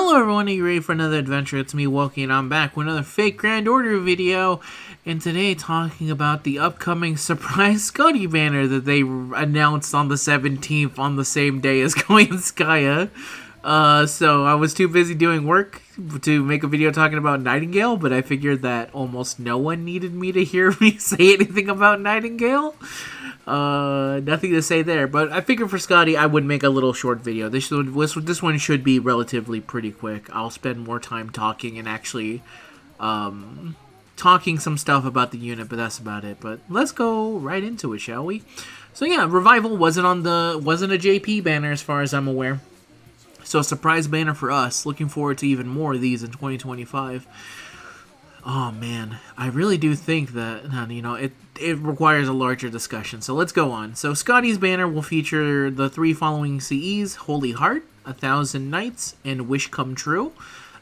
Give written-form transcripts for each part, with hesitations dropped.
Hello everyone, are you ready for another adventure? It's me, Woki, and I'm back with another fake Grand Order video. And today talking about the upcoming surprise Skadi banner that they announced on the 17th on the same day as Skaya. So I was too busy doing work to make a video talking about Nightingale, but I figured that almost no one needed me to hear me say anything about Nightingale. Nothing to say there, but I figured for Skadi I would make a little short video. This one should be relatively pretty quick. I'll spend more time talking and actually talking some stuff about the unit, but that's about it. But let's go right into it, shall we? So yeah, Revival wasn't a JP banner as far as I'm aware. So a surprise banner for us. Looking forward to even more of these in 2025. Oh man, I really do think that, you know, it requires a larger discussion. So let's go on. So Skadi's banner will feature the three following CEs: Holy Heart, 1,000 Knights, and Wish Come True.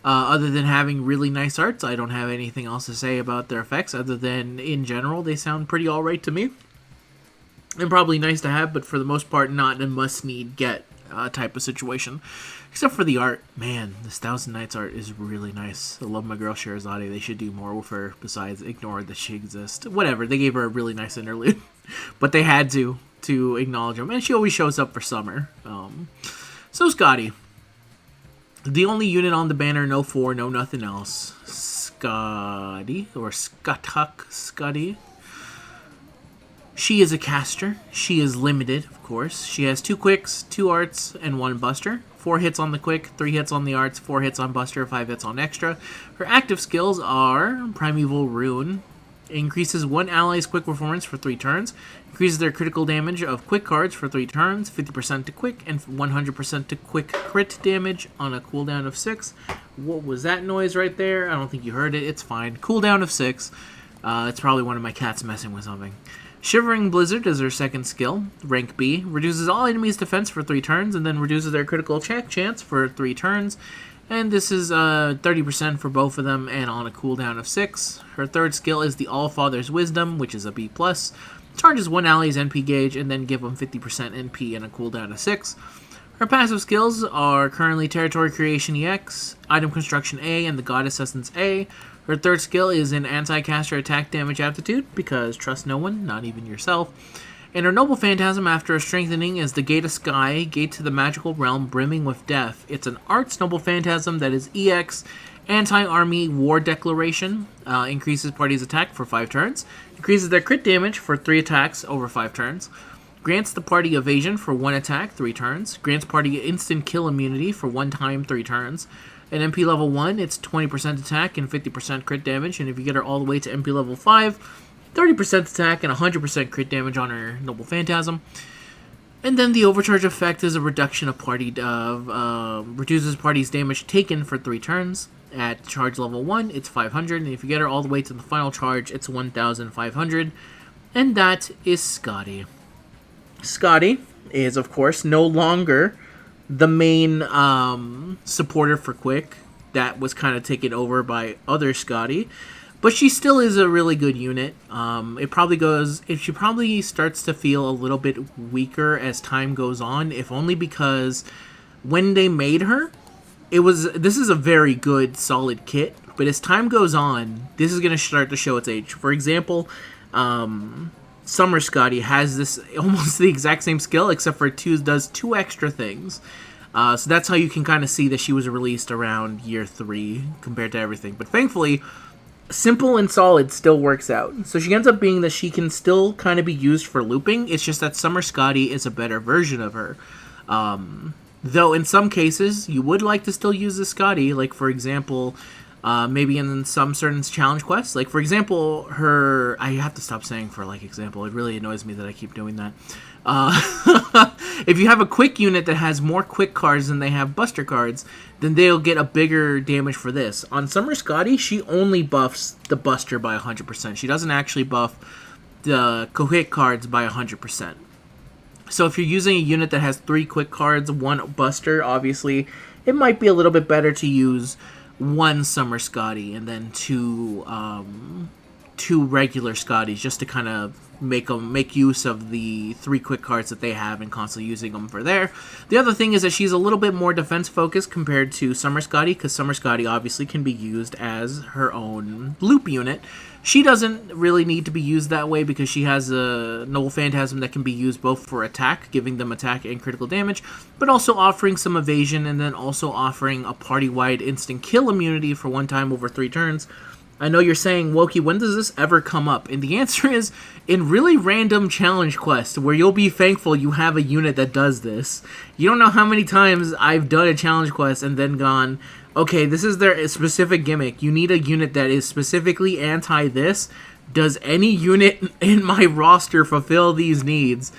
Other than having really nice arts, I don't have anything else to say about their effects other than, in general, they sound pretty alright to me. And probably nice to have, but for the most part, not a must-need get type of situation. Except for the art. Man, this 1,000 Knights art is really nice. I love my girl Sherazade. They should do more with her besides ignore that she exists. Whatever, they gave her a really nice interlude. But they had to acknowledge them. And she always shows up for summer. So Skadi. The only unit on the banner, no 4, no nothing else. Skadi, or Skadi. She is a caster. She is limited, of course. She has 2 quicks, 2 arts, and 1 buster. 4 hits on the quick, 3 hits on the arts, 4 hits on buster, 5 hits on extra. Her active skills are Primeval Rune. Increases 1 ally's quick performance for 3 turns. Increases their critical damage of quick cards for 3 turns. 50% to quick and 100% to quick crit damage on a cooldown of 6. What was that noise right there? I don't think you heard it. It's fine. Cooldown of 6. It's probably one of my cats messing with something. Shivering Blizzard is her second skill, rank B, reduces all enemies' defense for 3 turns, and then reduces their critical check chance for 3 turns, and this is 30% for both of them, and on a cooldown of 6. Her third skill is the Allfather's Wisdom, which is a B+, charges 1 ally's NP gauge, and then give them 50% NP and a cooldown of 6. Her passive skills are currently Territory Creation EX, Item Construction A, and the Goddess Essence A. Her third skill is an anti-caster attack damage aptitude, because trust no one, not even yourself. And her Noble Phantasm, after a strengthening, is the Gate of Sky, Gate to the Magical Realm Brimming with Death. It's an Arts Noble Phantasm that is EX, Anti-Army War Declaration, increases party's attack for 5 turns, increases their crit damage for 3 attacks over 5 turns, grants the party evasion for 1 attack, 3 turns, grants party instant kill immunity for 1 time, 3 turns. At MP level 1, it's 20% attack and 50% crit damage, and if you get her all the way to MP level 5, 30% attack and 100% crit damage on her Noble Phantasm. And then the Overcharge effect is a reduction of reduces party's damage taken for 3 turns. At charge level 1, it's 500, and if you get her all the way to the final charge, it's 1,500. And that is Skadi. Skadi is, of course, no longer the main supporter for Quick. That was kind of taken over by other Skadi, but she still is a really good unit. She probably starts to feel a little bit weaker as time goes on, if only because when they made her, this is a very good, solid kit, but as time goes on, this is going to start to show its age. For example, Summer Skadi has this almost the exact same skill, except for does 2 extra things. So that's how you can kind of see that she was released around year 3 compared to everything. But thankfully, simple and solid still works out. So she ends up being that she can still kind of be used for looping. It's just that Summer Skadi is a better version of her. Though in some cases, you would like to still use the Skadi. Like, for example, maybe in some certain challenge quests. Like, for example, I have to stop saying for, like, example. It really annoys me that I keep doing that. If you have a quick unit that has more quick cards than they have buster cards, then they'll get a bigger damage for this. On Summer Skadi, she only buffs the buster by 100%. She doesn't actually buff the quick cards by 100%. So if you're using a unit that has 3 quick cards, 1 buster, obviously, it might be a little bit better to use 1 Summer Skadi and then 2 2 regular Skadis just to kind of make use of the 3 quick cards that they have and constantly using them for there. The other thing is that she's a little bit more defense focused compared to Summer Skadi, because Summer Skadi obviously can be used as her own loop unit. She doesn't really need to be used that way because she has a Noble Phantasm that can be used both for attack, giving them attack and critical damage, but also offering some evasion, and then also offering a party-wide instant kill immunity for 1 time over 3 turns. I know you're saying, Wokey, when does this ever come up? And the answer is in really random challenge quests where you'll be thankful you have a unit that does this. You don't know how many times I've done a challenge quest and then gone, okay, this is their specific gimmick. You need a unit that is specifically anti-this. Does any unit in my roster fulfill these needs?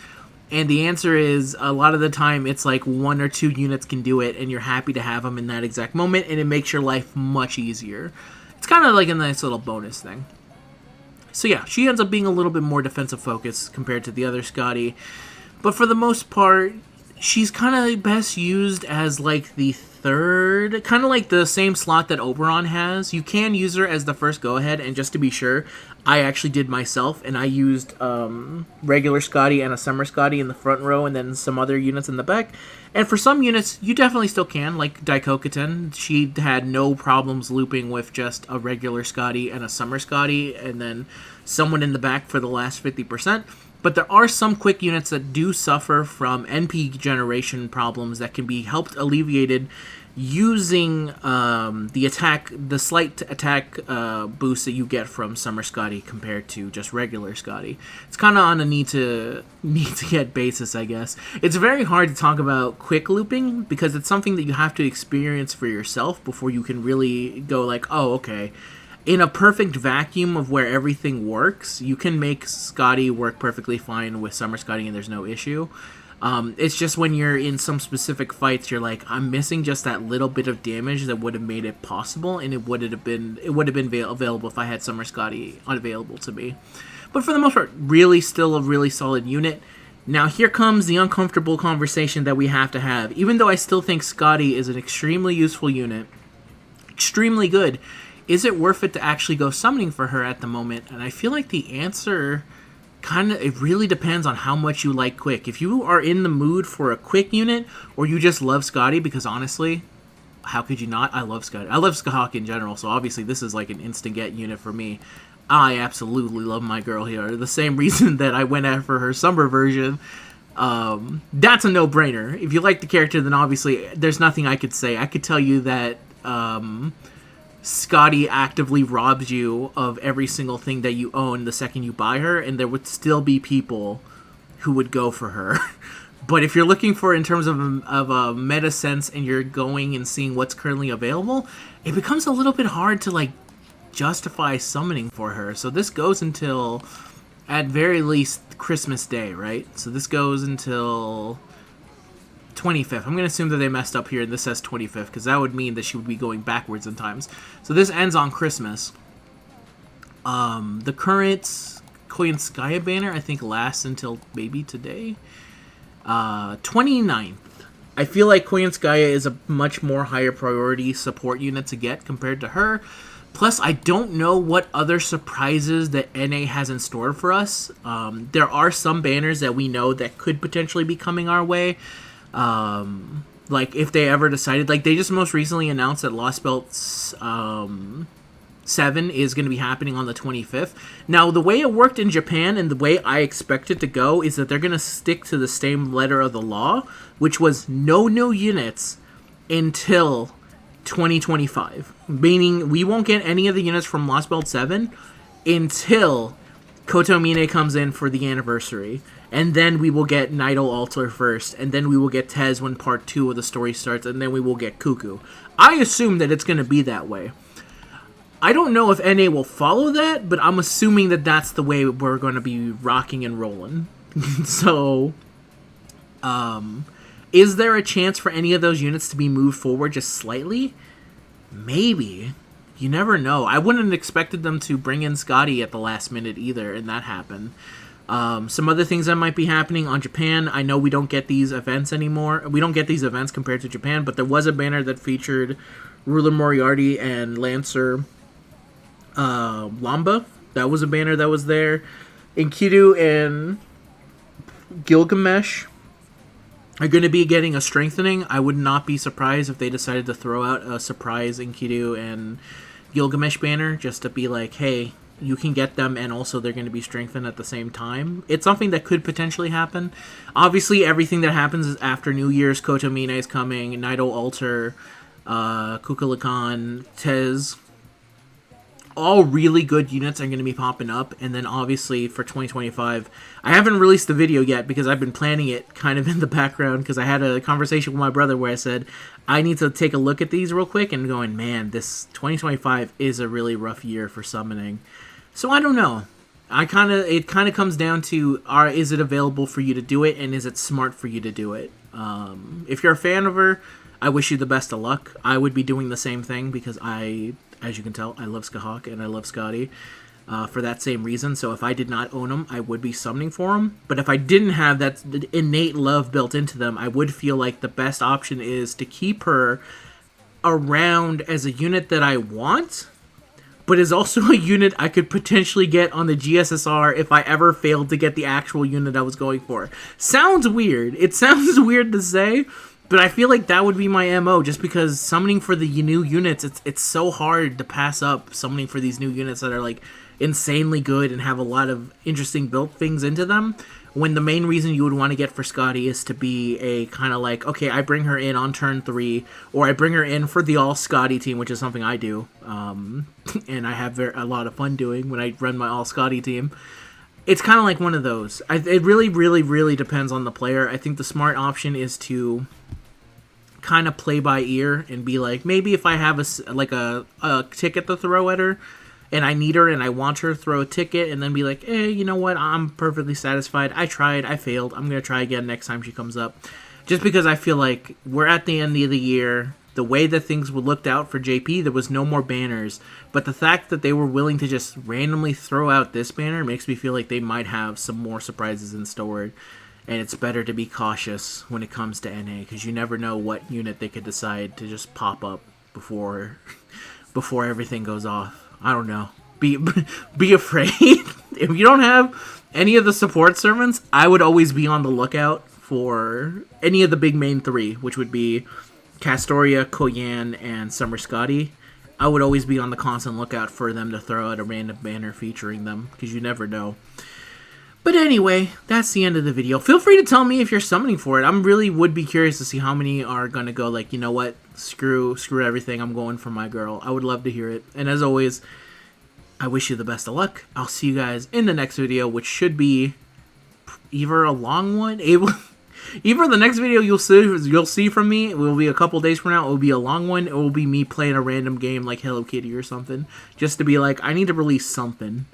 And the answer is, a lot of the time, it's like 1 or 2 units can do it, and you're happy to have them in that exact moment, and it makes your life much easier. It's kind of like a nice little bonus thing. So yeah, she ends up being a little bit more defensive focused compared to the other Skadi. But for the most part, she's kind of best used as like the 3rd, kind of like the same slot that Oberon has. You can use her as the first go-ahead, and just to be sure, I actually did myself, and I used regular Skadi and a Summer Skadi in the front row, and then some other units in the back. And for some units, you definitely still can, like Daikokaten. She had no problems looping with just a regular Skadi and a Summer Skadi, and then someone in the back for the last 50%. But there are some quick units that do suffer from NP generation problems that can be helped alleviated using the slight attack boost that you get from Summer Skadi compared to just regular Skadi. It's kind of on a need to get basis, I guess. It's very hard to talk about quick looping because it's something that you have to experience for yourself before you can really go like, oh, okay. In a perfect vacuum of where everything works, you can make Skadi work perfectly fine with Summer Skadi and there's no issue. It's just when you're in some specific fights, you're like, I'm missing just that little bit of damage that would have made it possible, and it would have been available if I had Summer Skadi unavailable to me. But for the most part, really still a really solid unit. Now here comes the uncomfortable conversation that we have to have. Even though I still think Skadi is an extremely useful unit, extremely good, is it worth it to actually go summoning for her at the moment? And I feel like the answer it really depends on how much you like quick. If you are in the mood for a quick unit, or you just love Skadi, because honestly, how could you not? I love Skadi. I love Skahawk in general, so obviously this is like an instant get unit for me. I absolutely love my girl here. The same reason that I went after her summer version. That's a no-brainer. If you like the character, then obviously there's nothing I could say. I could tell you that Skadi actively robs you of every single thing that you own the second you buy her, and there would still be people who would go for her. But if you're looking for in terms of a meta sense and you're going and seeing what's currently available, it becomes a little bit hard to like justify summoning for her. So this goes until at very least Christmas Day, right? So this goes until 25th. I'm going to assume that they messed up here and this says 25th because that would mean that she would be going backwards in times. So this ends on Christmas. The current Koyanskaya banner I think lasts until maybe today. 29th. I feel like Koyanskaya is a much more higher priority support unit to get compared to her. Plus, I don't know what other surprises that NA has in store for us. There are some banners that we know that could potentially be coming our way. Like if they ever decided, like they just most recently announced that Lost Belt 7 is going to be happening on the 25th. Now, the way it worked in Japan and the way I expect it to go is that they're going to stick to the same letter of the law, which was no new units until 2025. Meaning we won't get any of the units from Lost Belt 7 until Kotomine comes in for the anniversary. And then we will get Nidal Altar first, and then we will get Tez when part 2 of the story starts, and then we will get Kuku. I assume that it's going to be that way. I don't know if NA will follow that, but I'm assuming that that's the way we're going to be rocking and rolling. So, is there a chance for any of those units to be moved forward just slightly? Maybe. You never know. I wouldn't have expected them to bring in Skadi at the last minute either, and that happened. Some other things that might be happening on Japan. I know we don't get these events anymore. We don't get these events compared to Japan, but there was a banner that featured Ruler Moriarty and Lancer Lamba That was a banner that was there. Enkidu and Gilgamesh are going to be getting a strengthening. I would not be surprised if they decided to throw out a surprise Enkidu and Gilgamesh banner just to be like, hey, you can get them and also they're going to be strengthened at the same time. It's something that could potentially happen. Obviously, everything that happens is after New Year's. Kotomine is coming, Nido Alter, Kukulkan, Tez. All really good units are going to be popping up, and then obviously for 2025, I haven't released the video yet because I've been planning it kind of in the background because I had a conversation with my brother where I said, I need to take a look at these real quick, and going, man, this 2025 is a really rough year for summoning. So I don't know. It kind of comes down to, is it available for you to do it, and is it smart for you to do it? If you're a fan of her, I wish you the best of luck. I would be doing the same thing because as you can tell, I love Skahawk and I love Skadi for that same reason. So if I did not own them, I would be summoning for them. But if I didn't have that innate love built into them, I would feel like the best option is to keep her around as a unit that I want, but is also a unit I could potentially get on the GSSR if I ever failed to get the actual unit I was going for. Sounds weird. It sounds weird to say, but I feel like that would be my MO, just because summoning for the new units, it's so hard to pass up summoning for these new units that are like insanely good and have a lot of interesting built things into them, when the main reason you would want to get for Skadi is to be a kind of like, okay, I bring her in on turn 3, or I bring her in for the all Skadi team, which is something I do, and I have a lot of fun doing when I run my all Skadi team. It's kind of like one of those. It really, really, really depends on the player. I think the smart option is to kind of play by ear and be like, maybe if I have a ticket to throw at her and I need her and I want her to throw a ticket, and then be like, hey, you know what, I'm perfectly satisfied. I tried, I failed. I'm going to try again next time she comes up. Just because I feel like we're at the end of the year. The way that things were looked out for JP, there was no more banners. But the fact that they were willing to just randomly throw out this banner makes me feel like they might have some more surprises in store. And it's better to be cautious when it comes to NA, because you never know what unit they could decide to just pop up before everything goes off. I don't know. Be afraid. If you don't have any of the support servants, I would always be on the lookout for any of the big main 3, which would be Castoria, Koyan, and Summer Skadi. I would always be on the constant lookout for them to throw out a random banner featuring them, because you never know. But anyway, that's the end of the video. Feel free to tell me if you're summoning for it. I really would be curious to see how many are going to go like, you know what, screw everything, I'm going for my girl. I would love to hear it. And as always, I wish you the best of luck. I'll see you guys in the next video, which should be either a long one, either the next video you'll see from me, it will be a couple days from now, it will be a long one, it will be me playing a random game like Hello Kitty or something, just to be like, I need to release something.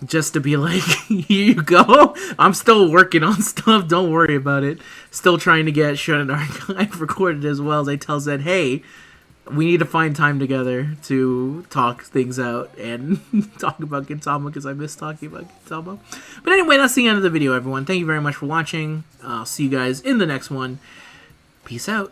Just to be like, here you go. I'm still working on stuff, don't worry about it. Still trying to get Shonen Archive recorded as well, as I tell Zed, hey, we need to find time together to talk things out and talk about Gintama, because I miss talking about Gintama. But anyway, that's the end of the video, everyone. Thank you very much for watching. I'll see you guys in the next one. Peace out.